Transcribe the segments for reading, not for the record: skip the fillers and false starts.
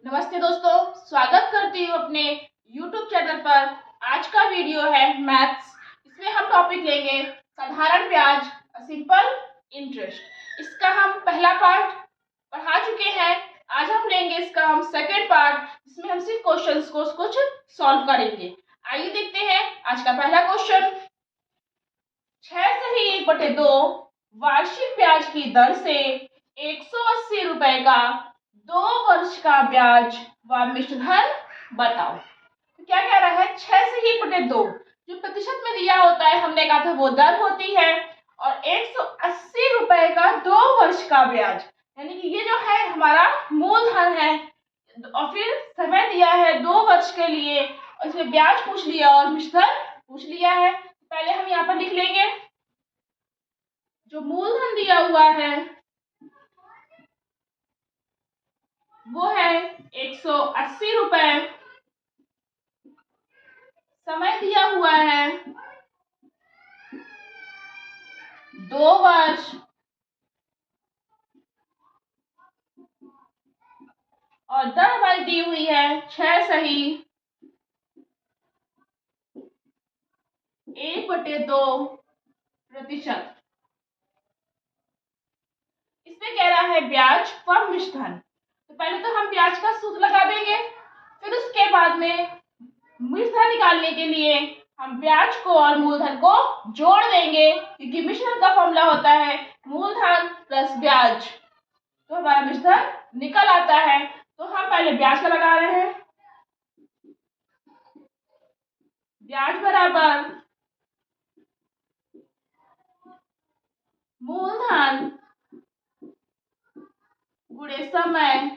नमस्ते दोस्तों, स्वागत करती हूँ अपने YouTube चैनल पर। आज का वीडियो है मैथ्स। इसमें हम टॉपिक लेंगे साधारण ब्याज, सिंपल इंटरेस्ट। इसका हम पहला पार्ट पढ़ा चुके हैं। आज हम लेंगे इसका हम सेकेंड पार्ट, जिसमें हम सिर्फ क्वेश्चंस को कुछ सॉल्व करेंगे। आइए देखते हैं आज का पहला क्वेश्चन। 6/1/2 वार्षिक ब्याज की दर से 180 रुपए का 2 वर्ष का ब्याज व मिश्र धन बताओ। तो क्या कह रहा है, 6/1/2 जो प्रतिशत में दिया होता है, हमने कहा था वो दर होती है, और 180 रुपए का 2 वर्ष का ब्याज, यानी कि ये जो है हमारा मूलधन है, और फिर समय दिया है 2 वर्ष के लिए, और इसमें ब्याज पूछ लिया और मिश्र धन पूछ लिया है। पहले हम यहाँ पर लिख लेंगे जो मूलधन दिया हुआ है वो है 180 रुपए, समय दिया हुआ है 2 वर्ष, और दर हमारी दी हुई है 6/1/2%। इसमें कह रहा है ब्याज व मिश्र धन। तो पहले तो हम ब्याज का सूत्र लगा देंगे, फिर उसके बाद में मिश्र धन निकालने के लिए हम ब्याज को और मूलधन को जोड़ देंगे, क्योंकि मिश्र धन का फॉर्मूला होता है मूलधन प्लस ब्याज। तो हमारा मिश्र धन निकल आता है। तो हम पहले ब्याज का लगा रहे हैं। ब्याज बराबर मूलधन गुणे समय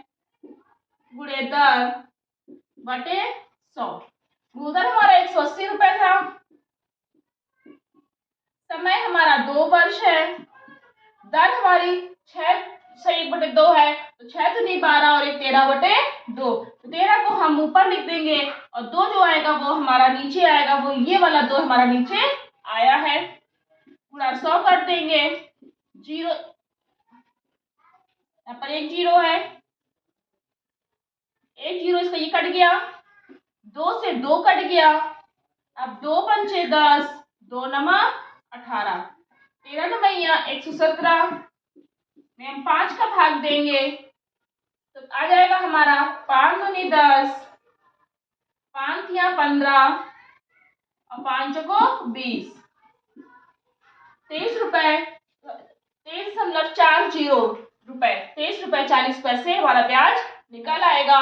गुणे दर बटे 100। मूलधन हमारा 180 रुपए था, समय हमारा 2 वर्ष है, दर हमारी 6/1/2 है, तो 6 दूनी 12 और 1 13/2। तो 13 को हम ऊपर लिख देंगे, और 2 जो आएगा वो हमारा नीचे आएगा, वो ये वाला 2 हमारा नीचे आया है। पूरा 100 कर देंगे, जीरो, यहाँ पर 1 0 है, 1 0 इसका ये कट गया, 2 से 2 कट गया। अब 2 पंचे 10, 2 नमा 18, 13 नमैया 117 में हम 5 का भाग देंगे तो आ जाएगा हमारा 5 दूनी 10, 5 या 15 और 5 को 20, 23 रुपए, 23.40 रुपए, 23 रुपए 40 पैसे हमारा ब्याज निकल आएगा।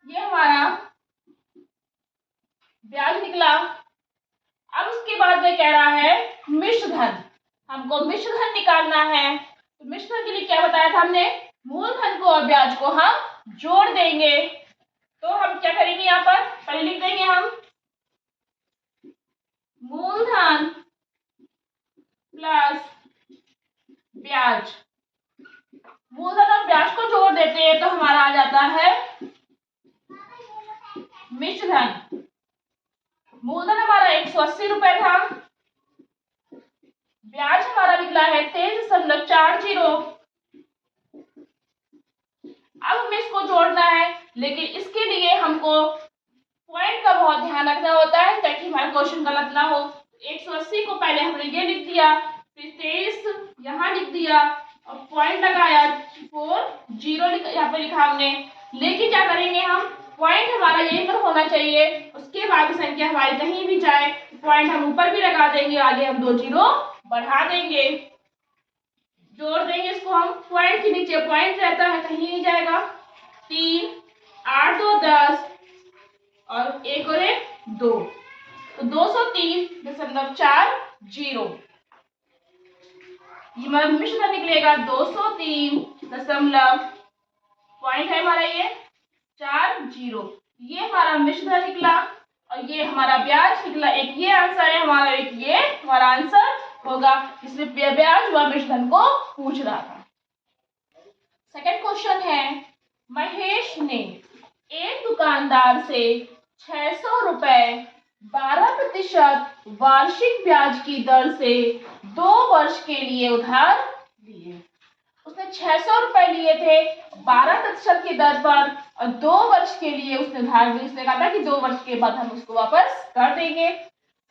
ये हमारा ब्याज निकला। अब उसके बाद में कह रहा है मिश्र धन। हमको मिश्र धन निकालना है। तो मिश्र धन के लिए क्या बताया था हमने, मूलधन को और ब्याज को हम जोड़ देंगे। तो हम क्या करेंगे, यहाँ पर पहले लिख देंगे हम मूलधन प्लस ब्याज। मूलधन और ब्याज को जोड़ देते हैं तो हमारा आ जाता है मिश्र धन। मूलधन हमारा 180 रुपए था, ब्याज हमारा निकला है 23.40। अब हमें इसको जोड़ना है, लेकिन इसके लिए हमको पॉइंट का बहुत ध्यान रखना होता है ताकि हमारा क्वेश्चन गलत ना हो। 180 को पहले हमने ये लिख दिया, फिर 23 यहाँ लिख दिया और पॉइंट लगाया 40 यहाँ पे लिखा हमने। लेकिन क्या करेंगे हम, पॉइंट हमारा यहीं पर होना चाहिए, उसके बाद की संख्या हमारी कहीं भी जाए पॉइंट हम ऊपर भी लगा देंगे, आगे हम 2 0 बढ़ा देंगे, जोड़ देंगे इसको हम। पॉइंट के नीचे पॉइंट रहता है, कहीं नहीं जाएगा। 3 8 2 10 और 1 और 1 2, तो 203.40। ये हमारा मिश्र धन निकलेगा 203 पॉइंट है हमारा ये 40। ये हमारा मिश्र धन निकला और ये हमारा ब्याज निकला। एक ये आंसर है हमारा, एक ये हमारा आंसर होगा, इसमें ब्याज व मिश्र धन को पूछ रहा था। सेकंड क्वेश्चन है, महेश ने एक दुकानदार से 600 रुपए 12% वार्षिक ब्याज की दर से 2 वर्ष के लिए उधार लिए। उसने 600 रुपए लिए थे 12% की दर पर और 2 वर्ष के लिए उसने उधार ली। उसने कहा था कि 2 वर्ष के बाद हम उसको वापस कर देंगे।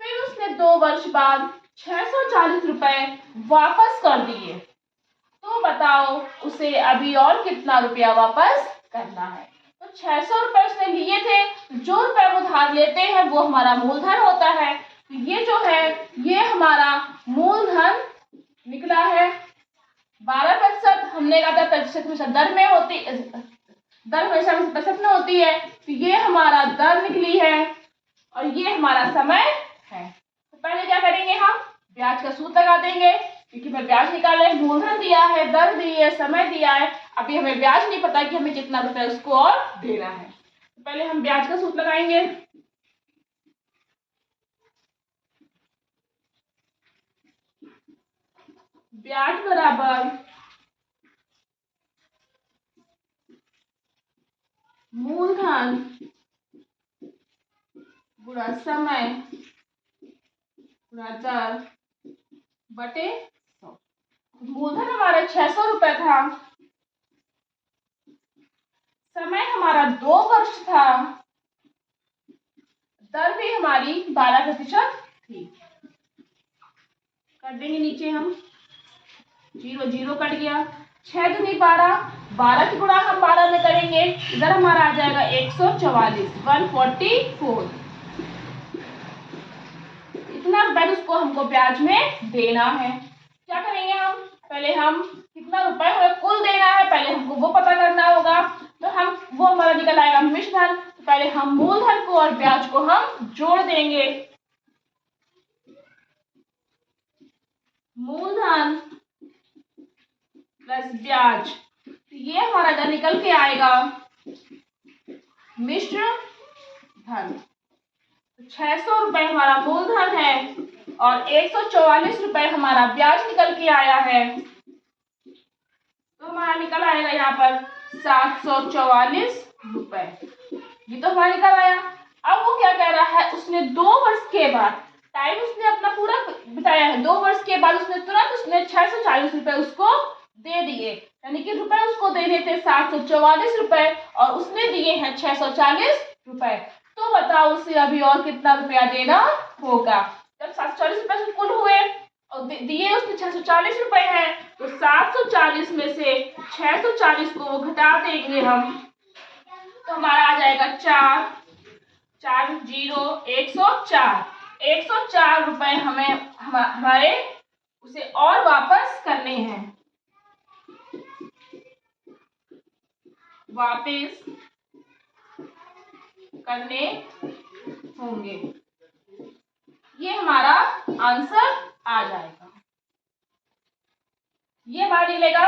फिर उसने 2 वर्ष बाद 640 रुपए वापस कर दिए। तो बताओ उसे अभी और कितना रुपया वापस करना है। तो 600 रुपए उसने लिए थे, जो रुपए वो उधार लेते हैं वो हमारा मूलधन होता है। तो ये जो है ये हमारा मूलधन निकला है। 12% हमने कहा था प्रतिशत हमेशा दर में होती, दर हमेशा प्रतिशत में होती है। तो ये हमारा दर निकली है और ये हमारा समय है। तो पहले क्या करेंगे, हम ब्याज का सूत्र लगा देंगे, क्योंकि हमें ब्याज निकालना है, मूलधन दिया है, दर दी है, समय दिया है। अभी हमें ब्याज नहीं पता कि हमें कितना रुपया उसको और देना है। तो पहले हम ब्याज का सूत्र लगाएंगे। ब्याज बराबर मूलधन गुणा समय गुणा दर बटे 100। मूलधन हमारा 600 रुपए था, समय हमारा 2 वर्ष था, दर भी हमारी 12% थी। कर देंगे नीचे हम, 0 0 कट गया, 6 दूनी 12, 12 की गुणा हम 12 में करेंगे, इधर हमारा आ जाएगा 144, 144। इतना रुपए उसको हमको ब्याज में देना है। क्या करेंगे हम, पहले हम कितना रुपए हमें कुल देना है पहले हमको वो पता करना होगा। तो हम वो हमारा निकल आएगा मिश्रधन। तो पहले हम मूलधन को और ब्याज को हम जोड़ देंगे। मूलधन प्लस ब्याज, तो ये हमारा इधर निकल के आएगा मिश्र धन। 600 रुपए हमारा मूलधन है और 144 रुपए हमारा ब्याज निकल के आया है। तो हमारा निकल आएगा यहाँ पर 744 रुपए। ये तो हमारा निकल आया। अब वो क्या कह रहा है, उसने 2 वर्ष के बाद, टाइम उसने अपना पूरा बिताया है, 2 वर्ष के बाद उसने तुरंत उसने 640 रुपए उसको दे दिए, यानी कि रुपए उसको देने थे 744 रुपए और उसने दिए हैं 640 रुपए। तो बताओ उसे अभी और कितना रुपया देना होगा। जब 740 रुपए से कुल हुए और दिए उसने 640 रुपए हैं, तो 740 में से 640 को घटा देंगे हम, तो हमारा आ जाएगा 4 4 0 104। 104 रुपए हमें हमारे उसे और वापस करने हैं, वापस करने होंगे। ये हमारा आंसर आ जाएगा। ये हमारा निकलेगा,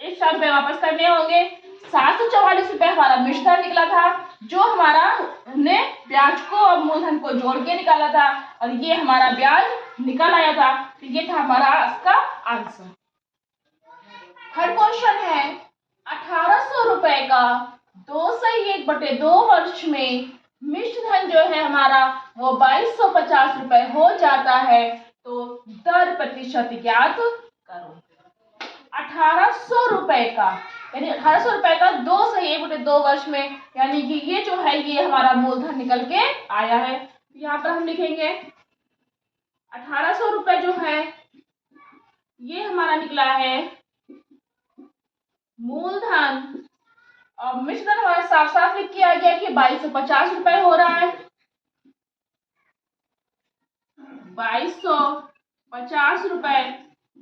इस साल रुपए वापस करने होंगे। 744 रुपए हमारा मिश्रधन निकला था, जो हमारा हमने ब्याज को और मूलधन को जोड़ के निकाला था और ये हमारा ब्याज निकल आया था। तो ये था हमारा इसका आंसर। थर्ड क्वेश्चन है 1800 रुपए का 2/1/2 वर्ष में मिश्रधन जो है हमारा वो 2250 रुपए हो जाता है। तो दर प्रतिशत ज्ञात करो। 1800 रुपए का, यानी 1800 रुपए का 2/1/2 वर्ष में, यानी कि ये जो है ये हमारा मूलधन निकल के आया है। यहाँ पर हम लिखेंगे 1800 रुपए जो है ये हमारा निकला है मूलधन और मिश्रधन हमारा साफ साफ लिख के आ गया कि 2250 रुपए हो रहा है। 2250 रुपए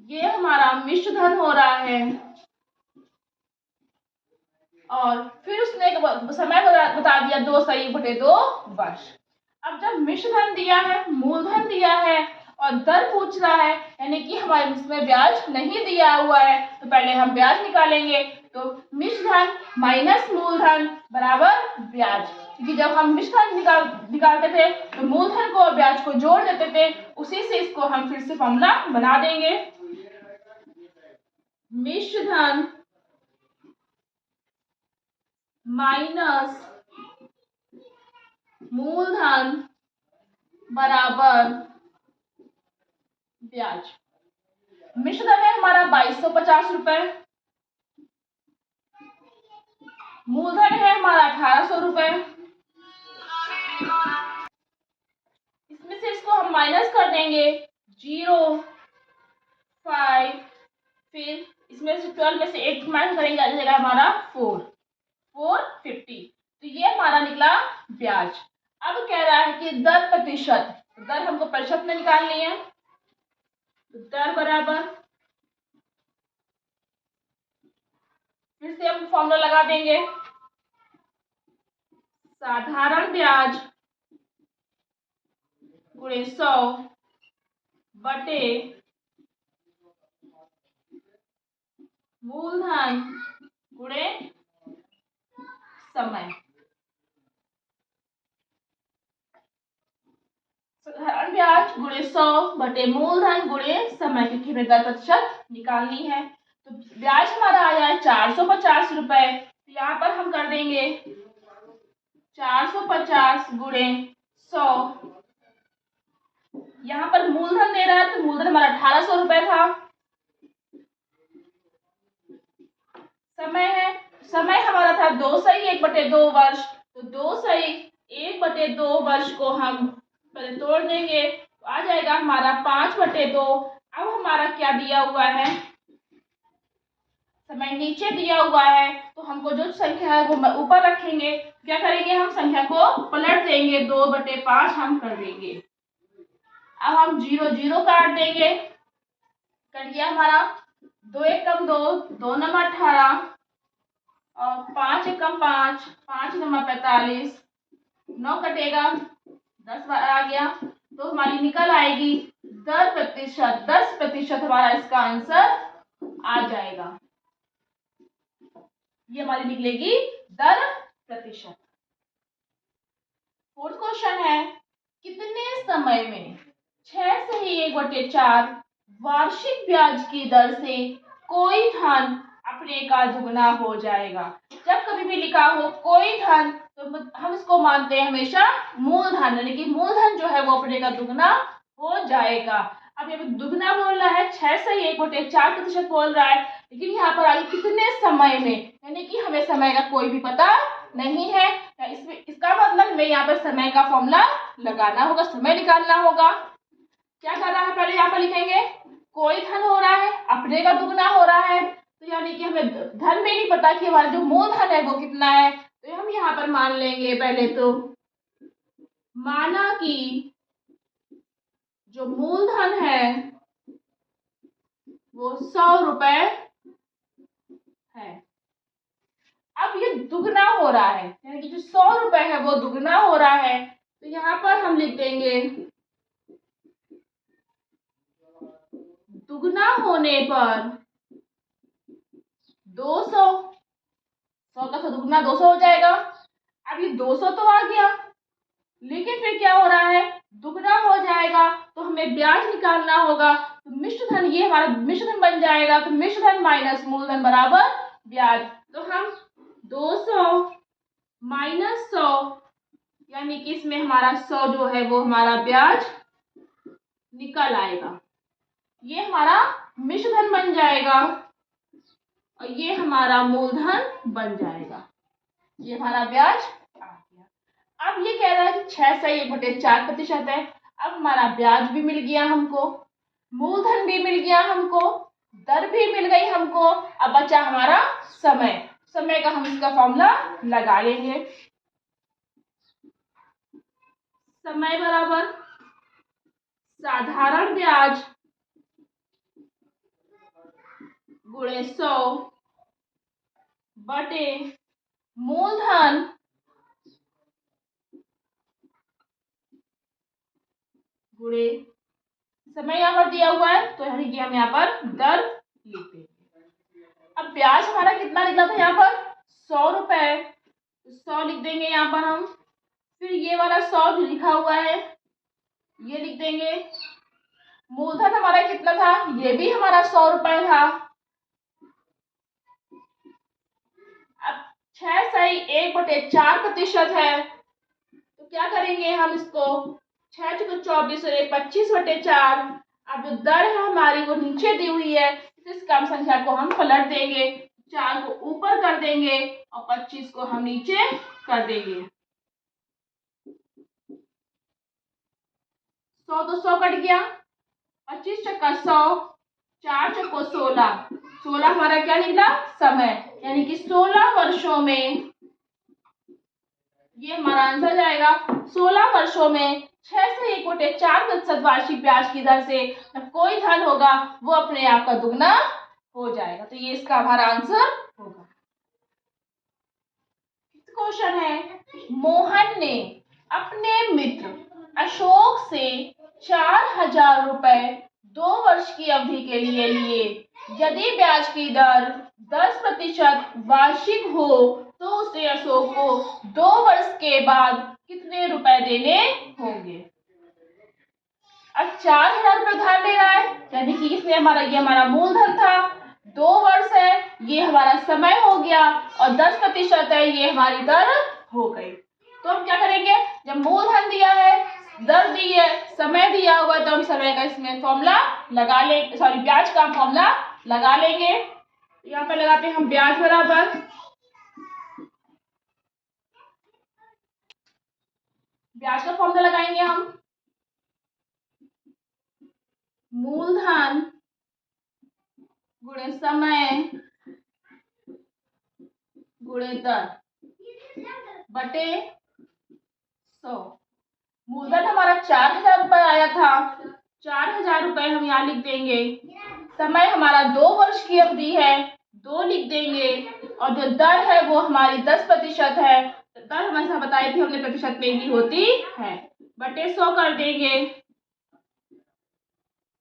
ये हमारा मिश्रधन हो रहा है और फिर उसने समय बता दिया 2/1/2 वर्ष। अब जब मिश्रधन दिया है, मूलधन दिया है और दर पूछ रहा है, यानी कि हमारे इसमें ब्याज नहीं दिया हुआ है, तो पहले हम ब्याज निकालेंगे। तो मिश्रधन माइनस मूलधन बराबर ब्याज, क्योंकि जब हम मिश्रधन निकालते थे तो मूलधन को और ब्याज को जोड़ देते थे, उसी से इसको हम फिर से फॉर्मूला बना देंगे। मिश्रधन माइनस मूलधन बराबर ब्याज। मिश्रधन है हमारा 2250 रुपए मूलधन है हमारा 1800 रुपए। इसमें से इसको हम माइनस कर देंगे 0, 5, फिर इसमें से 12 में से 8 माइनस करेंगे, आ जाएगा हमारा 450। तो ये हमारा निकला ब्याज। अब कह रहा है कि दर प्रतिशत, दर हमको प्रतिशत में निकालनी है। तो दर बराबर, फिर से हम फॉर्मूला लगा देंगे, साधारण ब्याज गुणे 100 बटे मूलधन गुणे समय। साधारण ब्याज गुणे 100 बटे मूलधन गुणे समय, क्योंकि हमें दर प्रतिशत निकालनी है। तो ब्याज हमारा आया है 450 रुपए। तो यहाँ पर हम कर देंगे 450 गुणे 100। यहाँ पर मूलधन दे रहा है तो मूलधन हमारा 1800 रुपए था। समय है, समय हमारा था 2/1/2 वर्ष। तो 2/1/2 वर्ष को हम पहले तोड़ देंगे, तो आ जाएगा हमारा 5/2। अब हमारा क्या दिया हुआ है, समय नीचे दिया हुआ है, तो हमको जो संख्या है वो ऊपर रखेंगे। क्या करेंगे, हम संख्या को पलट देंगे, 2/5 हम कर देंगे। अब हम 0 0 काट देंगे, कट गया हमारा 2 एकम 2, 2 नंबर 18 और 5 एकम 5, 5 नंबर 45, 9 कटेगा 10 बार आ गया। तो हमारी निकल आएगी दर प्रतिशत, 10% हमारा इसका आंसर आ जाएगा। ये हमारी निकलेगी दर प्रतिशत। फोर्थ क्वेश्चन है, कितने समय में 6 से 1/4 वार्षिक ब्याज की दर से कोई धन अपने का दुगना हो जाएगा। जब कभी भी लिखा हो कोई धन, तो हम इसको मानते हैं हमेशा मूलधन, यानी कि मूलधन जो है वो अपने का दुगना हो जाएगा। अब ये दुगना बोल रहा है, 6 से 1/4% बोल रहा है, लेकिन यहाँ पर आगे कितने समय में, यानी कि हमें समय का कोई भी पता नहीं है। इसमें इसका मतलब हमें यहाँ पर समय का फॉर्मूला लगाना होगा, समय निकालना होगा। क्या कर रहा है, पहले यहाँ पर लिखेंगे कोई धन हो रहा है, अपने का दुगना हो रहा है, तो यानी कि हमें धन में नहीं पता कि हमारा जो मूलधन है वो कितना है। तो हम यहाँ पर मान लेंगे, पहले तो माना कि जो मूलधन है वो 100 रुपए है। अब ये दुगना हो रहा है, यानी कि जो 100 रुपए है वो दुगना हो रहा है। तो यहाँ पर हम लिख देंगे दुगना होने पर 200, 100 का दुगना 200 हो जाएगा। अब ये 200 तो आ गया, लेकिन फिर क्या हो रहा है, दुगना हो जाएगा तो हमें ब्याज निकालना होगा। तो मिश्र धन, ये हमारा मिश्र धन बन जाएगा। तो मिश्र धन माइनस मूलधन बराबर ब्याज। तो हम 200 माइनस 100, यानी कि इसमें हमारा 100 जो है वो हमारा ब्याज निकल आएगा। ये हमारा मिश्र धन बन जाएगा और ये हमारा मूलधन बन जाएगा। ये हमारा ब्याज आ गया। अब ये कह रहा है कि 6 से 1/4% है। अब हमारा ब्याज भी मिल गया हमको, मूलधन भी मिल गया हमको, दर भी मिल गई हमको। अब बचा हमारा समय, समय का हम इसका फॉर्मूला लगा लेंगे। समय बराबर साधारण ब्याज गुणे 100 बटे मूलधन गुणे समय। यहाँ पर दिया हुआ है तो यानी कि हम यहाँ पर दर लिखते हैं। अब ब्याज हमारा कितना निकला था, यहाँ पर 100 रुपए, 100 लिख देंगे यहाँ पर हम। फिर ये वाला 100 जो लिखा हुआ है ये लिख देंगे। मूलधन हमारा कितना था, ये भी हमारा 100 रुपए था। अब 6 से 1/4% है, तो क्या करेंगे हम इसको, 6 × 24 और 25/4। अब जो दर है हमारी वो नीचे दी हुई है, इस कम संख्या को हम पलट देंगे। 4 को ऊपर कर देंगे और 25 को हम नीचे कर देंगे। 100 तो 100 कट गया, 25 चक्का 100, 4 चक्को 16, 16 हमारा क्या निकला समय, यानी कि 16 वर्षों में, ये हमारा आंसर जाएगा। 16 वर्षों में 6 से 1/4% वार्षिक ब्याज की दर से जब कोई धन होगा वो अपने आप का दुगना हो जाएगा। तो ये इसका हमारा आंसर होगा। क्वेश्चन है, मोहन ने अपने मित्र अशोक से 4000 रुपए 2 वर्ष की अवधि के लिए लिए। यदि ब्याज की दर 10% वार्षिक हो तो उसे अशोक को 2 वर्ष के बाद कितने रुपए देने होंगे। अब 4000 रुपए उधार ले रहा है, यानी कि इसमें ये हमारा मूलधन था, 2 वर्ष है, ये हमारा समय हो गया, और 10% है, ये हमारी दर हो गई। तो हम क्या करेंगे, जब मूलधन दिया है, दर दी है, समय दिया हुआ, तो हम समय का इसमें फॉर्मूला लगा ले, सॉरी ब्याज का फॉर्मूला लगा लेंगे। यहाँ पे लगाते हैं हम ब्याज बराबर ब्याज का फॉर्मूला लगाएंगे हम मूलधन गुणे समय गुणे दर बटे 100। मूलधन हमारा 4000 रुपए आया था, 4000 रुपए हम यहाँ लिख देंगे। समय हमारा 2 वर्ष की अवधि है, 2 लिख देंगे, और जो दर है वो हमारी 10% है। दर हमेशा बताई थी हमने प्रतिशत में भी होती है, बटे 100 कर देंगे।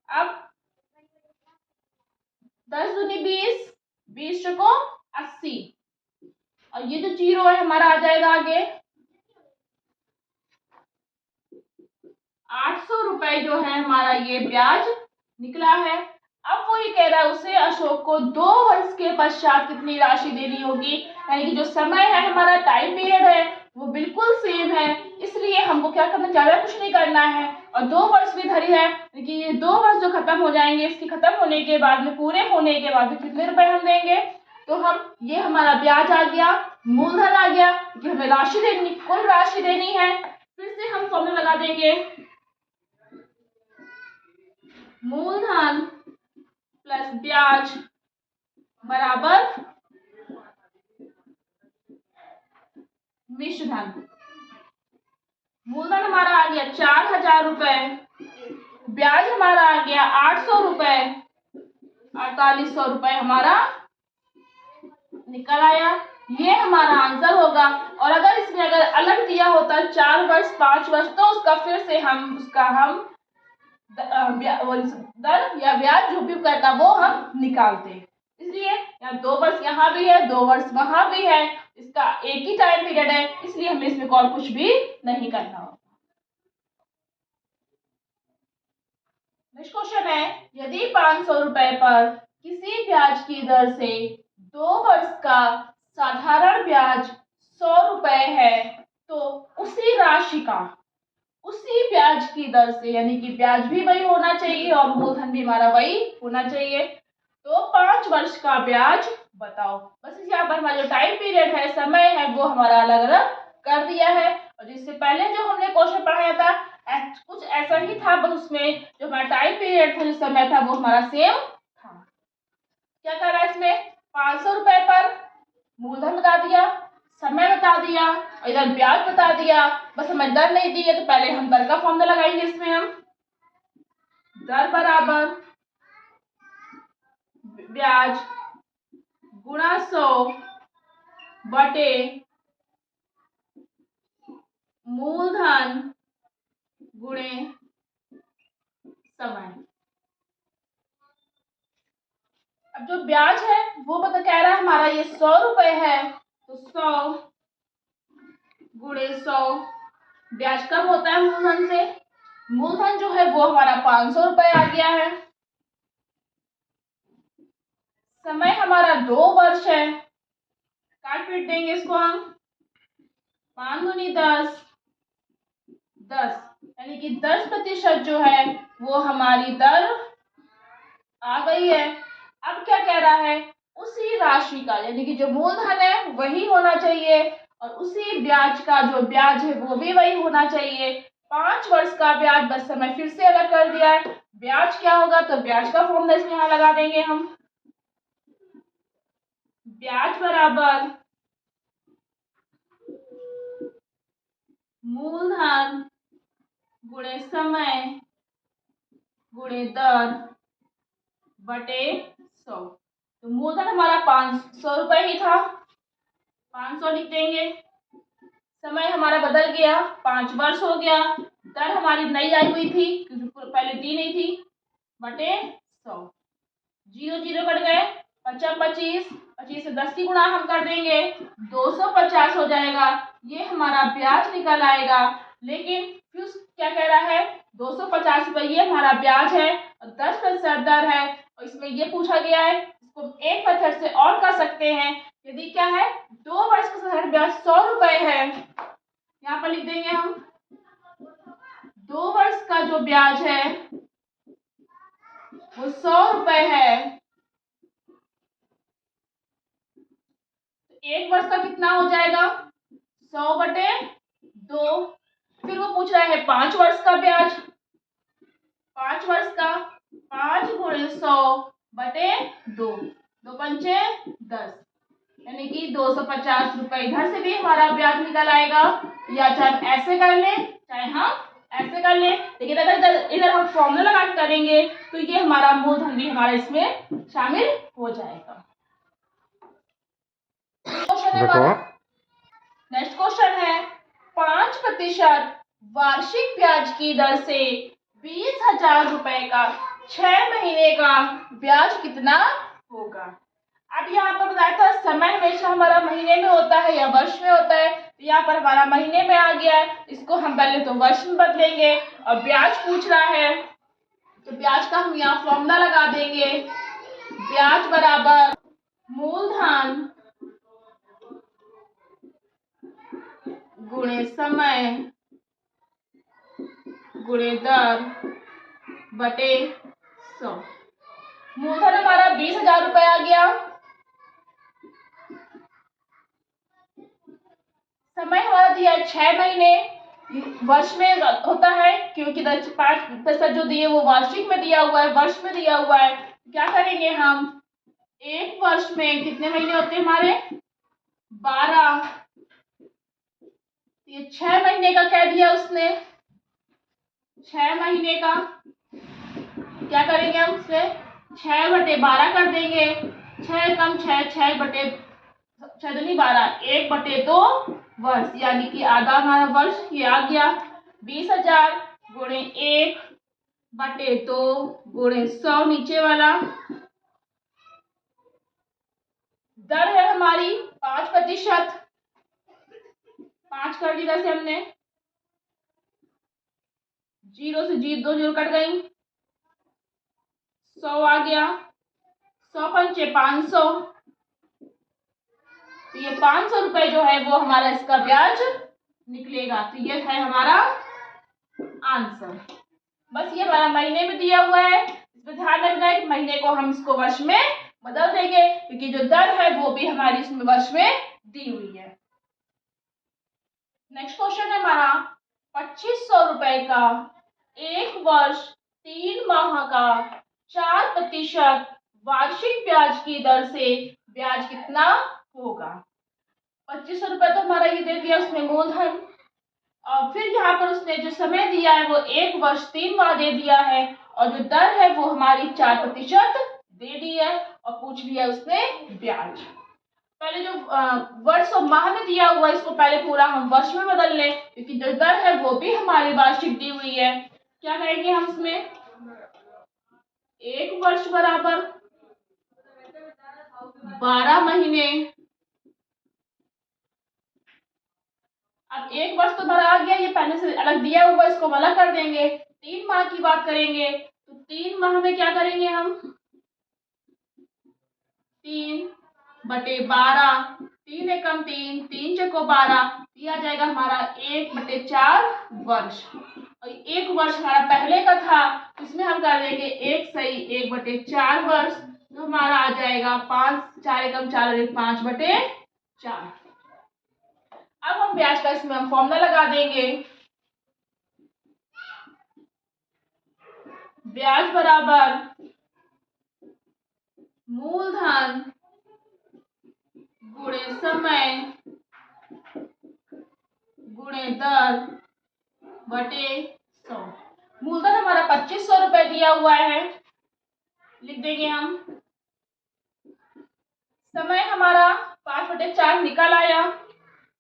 अब 10 दूनी 20, 20 चौको 80, और ये जो जीरो है हमारा आ जाएगा आगे। 800 रुपए जो है हमारा ये ब्याज निकला है। अब वो ये कह रहा है उसे अशोक को 2 वर्ष के पश्चात कितनी राशि देनी होगी, यानी कि जो समय है हमारा टाइम पीरियड है वो बिल्कुल सेम है, इसलिए हमको क्या करना, ज्यादा कुछ नहीं करना है, और 2 वर्ष भी धरी है, लेकिन ये 2 वर्ष जो खत्म हो जाएंगे, इसके खत्म होने के बाद में, पूरे होने के बाद में कितने रुपए हम देंगे। तो हम, ये हमारा ब्याज आ गया, मूलधन आ गया, कि हमें राशि देनी, कुल राशि देनी है। फिर से हम फॉर्मूला लगा देंगे, मूलधन प्लस ब्याज बराबर मिश्र धन। मूलधन हमारा आ गया 4000 रुपए, ब्याज हमारा आ गया 800 रुपए, 4800 रुपए हमारा निकल आया। ये हमारा आंसर होगा। और अगर इसमें अगर अलग दिया होता 4 वर्ष 5 वर्ष, तो उसका फिर से हम दर या ब्याज जो भी करता वो हम निकालते। इसलिए यहाँ 2 वर्ष यहाँ भी है, 2 वर्ष वहां भी है, इसका एक ही टाइम पीरियड है, इसलिए हमें इसमें और कुछ भी नहीं करना होगा। नेक्स्ट क्वेश्चन है, यदि 500 रुपए पर किसी ब्याज की दर से 2 वर्ष का साधारण ब्याज 100 रुपए है, तो उसी राशि का उसी ब्याज की दर से, यानी कि ब्याज भी वही होना चाहिए और मूलधन भी हमारा वही होना चाहिए, तो 5 वर्ष का ब्याज बताओ। बस यहाँ पर हमारा जो टाइम पीरियड है, समय है, वो हमारा अलग अलग कर दिया है। और जिससे पहले जो हमने क्वेश्चन पढ़ाया था कुछ ऐसा ही था, बस उसमें जो हमारा टाइम पीरियड था, जो समय था, वो हमारा सेम था। क्या कर रहा है इसमें, 500 रुपए पर मूलधन बता दिया, समय बता दिया, और इधर ब्याज बता दिया, बस हमें दर नहीं दी है, तो पहले हम दर का फॉर्मूला लगाएंगे। इसमें हम दर बराबर ब्याज गुणा 100 बटे मूलधन गुणे समय। अब जो ब्याज है वो कह रहा है हमारा ये 100 रुपए है, तो 100 गुणे 100, ब्याज कब होता है मूलधन से, मूलधन जो है वो हमारा 500 रुपए आ गया है। समय हमारा 2 वर्ष है, काट पीट देंगे इसको हम, 5 दूनी 10, 10, यानी कि 10% जो है वो हमारी दर आ गई है। अब क्या कह रहा है, उसी राशि का, यानी कि जो मूलधन है वही होना चाहिए और उसी ब्याज का जो ब्याज है वो भी वही होना चाहिए। 5 वर्ष का ब्याज, बस समय फिर से अलग कर दिया है। ब्याज क्या होगा, तो ब्याज का फॉर्मूला इसमें यहाँ लगा देंगे हम। ब्याज बराबर मूलधन गुणे समय गुणे दर बटे 100। तो मूलधन हमारा 500 रुपए ही था, 500 लिख देंगे। समय हमारा बदल गया, 5 वर्ष हो गया। दर हमारी नई आई हुई थी क्योंकि पहले दी नहीं थी, बटे 100। 0 0 कट गए, 25 25 25 से 10 की गुणा हम कर देंगे, 250 हो जाएगा। ये हमारा ब्याज निकल आएगा। लेकिन फिर क्या कह रहा है, 250 रुपये ये हमारा ब्याज है और 10% दर है। और इसमें ये पूछा गया है, इसको एक मेथड से और कर सकते हैं। यदि क्या है, 2 वर्ष का साधारण ब्याज 100 रुपए है, यहाँ पर लिख देंगे हम 2 वर्ष का जो ब्याज है वो 100 रुपए है। तो 1 वर्ष का कितना हो जाएगा, 100 बटे 2। फिर वो पूछ रहा है 5 वर्ष का ब्याज, 5 वर्ष का 5 गुणे 100 बटे 2, 2 पंचे 10, यानी कि 250 रुपए। इधर से भी हमारा ब्याज निकल आएगा, या चाहे हम ऐसे कर लें चाहे हम ऐसे कर लें। लेकिन अगर इधर हम फॉर्मूला लगा के करेंगे तो ये हमारा मूलधन भी हमारा इसमें शामिल हो जाएगा। नेक्स्ट क्वेश्चन है 5% वार्षिक ब्याज की दर से 20,000 रुपए का 6 महीने का ब्याज कितना होगा। अब यहाँ पर बताया था समय हमेशा हमारा महीने में होता है या वर्ष में होता है, तो यहाँ पर हमारा महीने में आ गया है। इसको हम पहले तो वर्ष में बदलेंगे और ब्याज पूछ रहा है तो ब्याज का हम यहाँ फॉर्मूला लगा देंगे। ब्याज बराबर मूलधन गुणे समय गुणे दर बटे 100। मूलधन हमारा 20,000 रुपए आ गया, समय हमारा दिया है 6 महीने, वर्ष में होता है क्योंकि 5% जो दिए वो वार्षिक में दिया हुआ है, वर्ष में दिया हुआ है। क्या करेंगे हम, एक वर्ष में कितने महीने होते हैं हमारे, 12। ये 6 महीने का क्या दिया उसने, 6 महीने का क्या करेंगे हम, उससे 6 बटे 12 कर देंगे। 6 कम 6, 6 बटे 6 दूनी 12, 1 बटे 2 वर्ष, यानी कि आधा हमारा वर्ष ये आ गया। 20,000 गुणे 1 बटे 2 गुणे 100 नीचे वाला। दर है हमारी 5%, 5 कर दी जैसे हमने, 0 से 2 0 कट गई, 100 आ गया, 100 पंचे 500। तो ये 500 रुपए जो है वो हमारा इसका ब्याज निकलेगा। तो ये है हमारा आंसर। बस ये हमारा महीने में दिया हुआ है, इसमें ध्यान रखना है कि महीने को हम इसको वर्ष में बदल देंगे क्योंकि जो दर है वो भी हमारी इसमें वर्ष में दी हुई है। नेक्स्ट क्वेश्चन है हमारा 2500 रुपए का 1 वर्ष 3 माह का 4% वार्षिक ब्याज की दर से ब्याज कितना होगा। 2500 रुपए तो हमारा ये दे दिया उसने मूलधन, और फिर यहाँ पर उसने जो समय दिया है वो 1 वर्ष 3 माह दे दिया है और जो दर है वो हमारी 4% दे दी है और पूछ लिया उसने ब्याज। पहले जो वर्ष और माह में दिया हुआ है इसको पहले पूरा हम वर्ष में बदल लें क्योंकि जो दर है वो भी हमारी वार्षिक दी हुई है। क्या करेंगे हम इसमें, 1 वर्ष बराबर 12 महीने। अब 1 वर्ष तो भरा आ गया, ये पहले से अलग दिया हुआ इसको अलग कर देंगे। 3 माह की बात करेंगे तो 3 माह में क्या करेंगे हम, 3 बटे 12, 3 एकम 3, 3 चको 12, ये आ जाएगा हमारा 1 बटे 4 वर्ष। और 1 वर्ष हमारा पहले का था, इसमें हम कर देंगे 1 सही 1 बटे 4 वर्ष। तो हमारा आ जाएगा 5, 4 एकम 4 और 1 5/4। अब हम ब्याज का इसमें हम फॉर्मूला लगा देंगे। ब्याज बराबर मूलधन गुणे समय गुणे दर बटे 100। मूलधन हमारा 2500 रुपए दिया हुआ है, लिख देंगे हम। समय हमारा 5/4 निकल आया,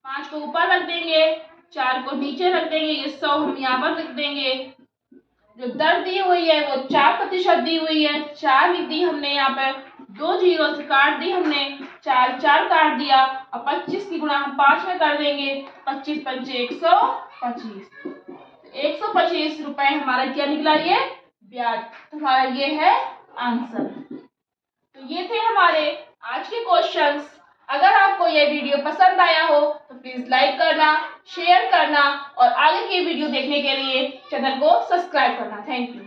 5 को ऊपर रख देंगे, 4 को नीचे रख देंगे, ये 100 हम यहाँ पर लिख देंगे। जो दर दी हुई है वो 4% दी हुई है, 4 लिख दी हमने यहाँ पर, 2 जीरो से काट दी हमने, 4 4 काट दिया और 25 की गुणा हम 5 में कर देंगे, 25 पंचे 125। 125 रुपए हमारा क्या निकला, ये ब्याज। तो हमारा ये है आंसर। तो ये थे हमारे आज के क्वेश्चंस। अगर आपको ये वीडियो पसंद आया हो तो प्लीज लाइक करना, शेयर करना और आगे की वीडियो देखने के लिए चैनल को सब्सक्राइब करना। Thank you.